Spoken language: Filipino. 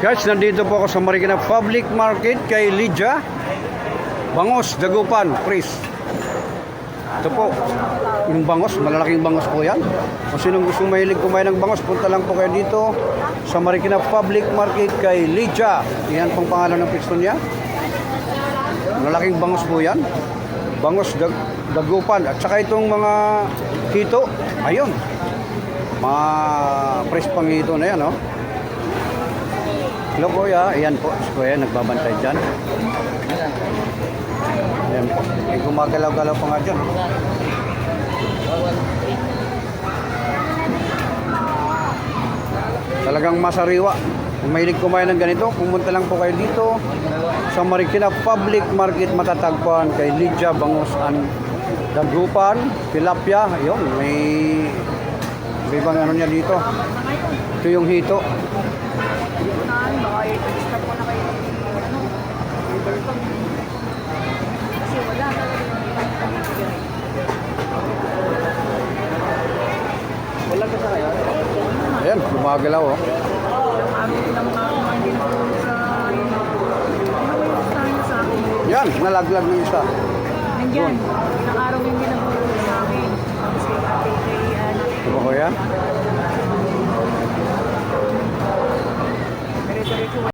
Guys, nandito po ako sa Marikina Public Market kay Lydia Bangos, Dagupan, Pris. Ito po, yung bangos, malalaking bangos po yan. Kung sinong gusto mahilig kumain ng bangos, punta lang po kayo dito sa Marikina Public Market kay Lydia. Yan pong pangalan ng pwesto niya. Malalaking bangos po yan. Bangos, Dagupan. At saka itong mga hito, ayun. Mga Pris pang hito na yan, oh. Hello kuya, ayan po, si kuya nagbabantay dyan. Ayan po, may gumagalaw-galaw pa nga dyan. Talagang masariwa. Kung mahilig kumain ng ganito, pumunta lang po kayo dito sa Marikina Public Market, matatagpuan kay Lydia Bangos and Dagupan, Tilapia. Ayun, may ibang ano niya dito. Ito yung hito. Ayan, lumagalaw, oh. Yan, nalaglag ng isa. Nandyan, nakaraw yung ginagawa sa akin. Ito ba kuya?